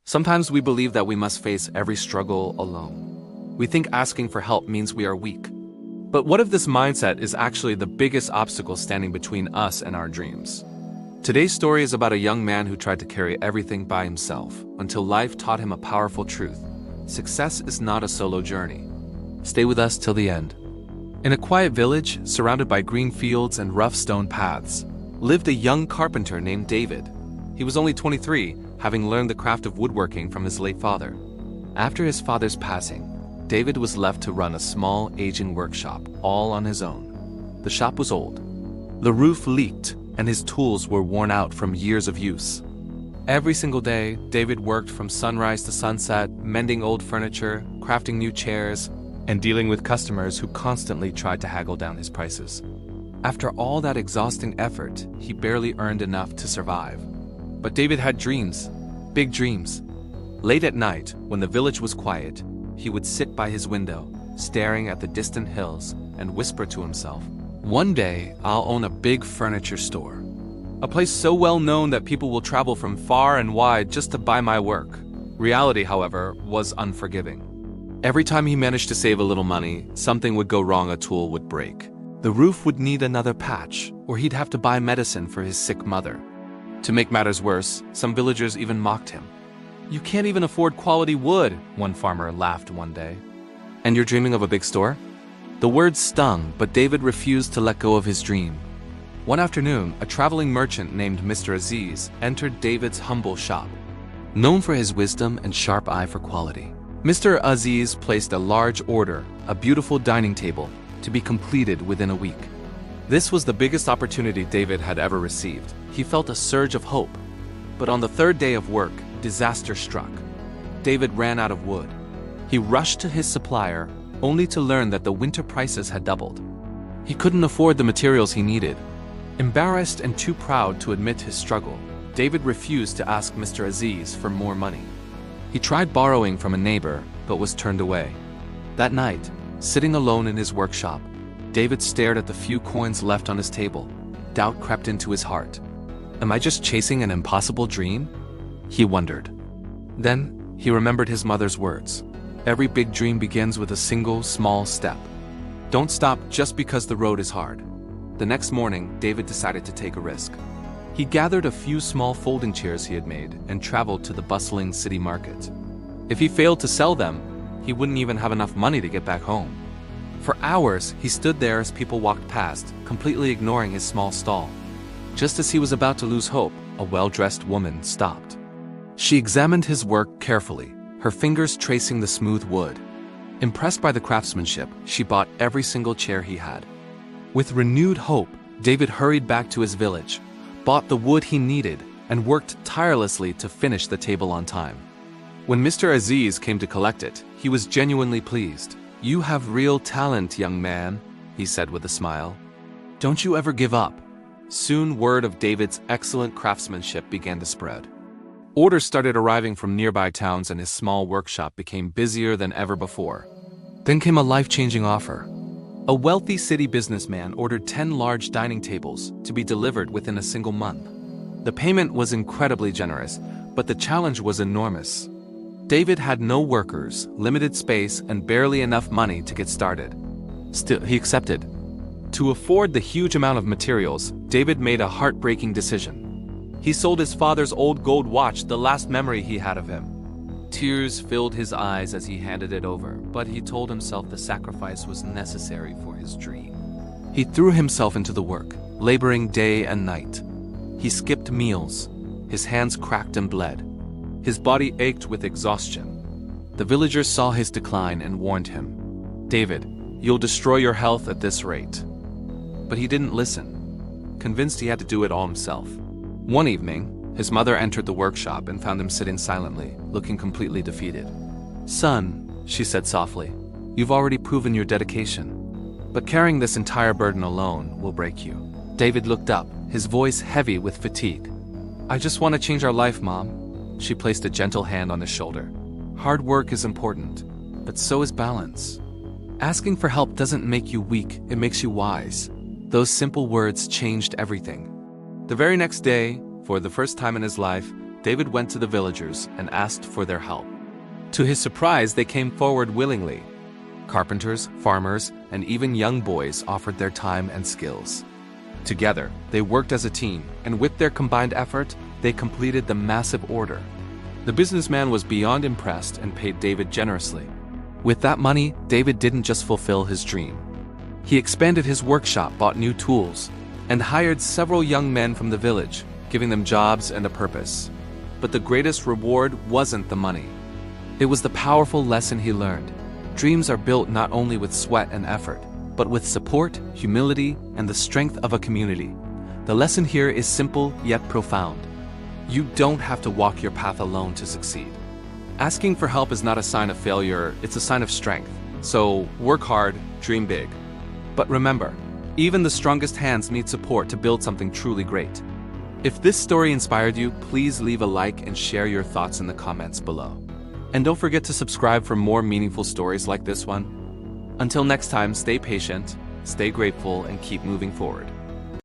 Sometimes we believe that we must face every struggle alone. We think asking for help means we are weak. But what if this mindset is actually the biggest obstacle standing between us and our dreams? Today's story is about a young man who tried to carry everything by himself until life taught him a powerful truth. Success is not a solo journey. Stay with us till the end. In a quiet village, surrounded by green fields and rough stone paths, lived a young carpenter named David. He was only 23, having learned the craft of woodworking from his late father. After his father's passing, David was left to run a small, aging workshop, all on his own. The shop was old. The roof leaked, and his tools were worn out from years of use. Every single day, David worked from sunrise to sunset, mending old furniture, crafting new chairs, and dealing with customers who constantly tried to haggle down his prices. After all that exhausting effort, he barely earned enough to survive. But David had dreams, big dreams. Late at night, when the village was quiet, he would sit by his window, staring at the distant hills, and whisper to himself, "One day, I'll own a big furniture store. A place so well known that people will travel from far and wide just to buy my work." Reality, however, was unforgiving. Every time he managed to save a little money, something would go wrong. A tool would break. The roof would need another patch, or he'd have to buy medicine for his sick mother. To make matters worse, some villagers even mocked him. "You can't even afford quality wood," one farmer laughed one day. "And you're dreaming of a big store?" The words stung, but David refused to let go of his dream. One afternoon, a traveling merchant named Mr. Aziz entered David's humble shop. Known for his wisdom and sharp eye for quality, Mr. Aziz placed a large order, a beautiful dining table, to be completed within a week. This was the biggest opportunity David had ever received. He felt a surge of hope. But on the third day of work, disaster struck. David ran out of wood. He rushed to his supplier, only to learn that the winter prices had doubled. He couldn't afford the materials he needed. Embarrassed and too proud to admit his struggle, David refused to ask Mr. Aziz for more money. He tried borrowing from a neighbor, but was turned away. That night, sitting alone in his workshop, David stared at the few coins left on his table. Doubt crept into his heart. Am I just chasing an impossible dream? He wondered. Then, he remembered his mother's words. Every big dream begins with a single, small step. Don't stop just because the road is hard. The next morning, David decided to take a risk. He gathered a few small folding chairs he had made and traveled to the bustling city market. If he failed to sell them, he wouldn't even have enough money to get back home. For hours, he stood there as people walked past, completely ignoring his small stall. Just as he was about to lose hope, a well-dressed woman stopped. She examined his work carefully, her fingers tracing the smooth wood. Impressed by the craftsmanship, she bought every single chair he had. With renewed hope, David hurried back to his village, bought the wood he needed, and worked tirelessly to finish the table on time. When Mr. Aziz came to collect it, he was genuinely pleased. "You have real talent, young man," he said with a smile. "Don't you ever give up." Soon word of David's excellent craftsmanship began to spread. Orders started arriving from nearby towns and his small workshop became busier than ever before. Then came a life-changing offer. A wealthy city businessman ordered 10 large dining tables to be delivered within a single month. The payment was incredibly generous, but the challenge was enormous. David had no workers, limited space, and barely enough money to get started. Still, he accepted. To afford the huge amount of materials, David made a heartbreaking decision. He sold his father's old gold watch, the last memory he had of him. Tears filled his eyes as he handed it over, but he told himself the sacrifice was necessary for his dream. He threw himself into the work, laboring day and night. He skipped meals. His hands cracked and bled. His body ached with exhaustion. The villagers saw his decline and warned him, "David, you'll destroy your health at this rate." But he didn't listen, convinced he had to do it all himself. One evening, his mother entered the workshop and found him sitting silently, looking completely defeated. "Son," she said softly, "you've already proven your dedication. But carrying this entire burden alone will break you." David looked up, his voice heavy with fatigue. "I just want to change our life, Mom." She placed a gentle hand on his shoulder. "Hard work is important, but so is balance. Asking for help doesn't make you weak, it makes you wise." Those simple words changed everything. The very next day, for the first time in his life, David went to the villagers and asked for their help. To his surprise, they came forward willingly. Carpenters, farmers, and even young boys offered their time and skills. Together, they worked as a team, and with their combined effort, they completed the massive order. The businessman was beyond impressed and paid David generously. With that money, David didn't just fulfill his dream. He expanded his workshop, bought new tools, and hired several young men from the village, giving them jobs and a purpose. But the greatest reward wasn't the money. It was the powerful lesson he learned. Dreams are built not only with sweat and effort, but with support, humility, and the strength of a community. The lesson here is simple yet profound. You don't have to walk your path alone to succeed. Asking for help is not a sign of failure, it's a sign of strength. So work hard, dream big. But remember, even the strongest hands need support to build something truly great. If this story inspired you, please leave a like and share your thoughts in the comments below. And don't forget to subscribe for more meaningful stories like this one. Until next time, stay patient, stay grateful, and keep moving forward.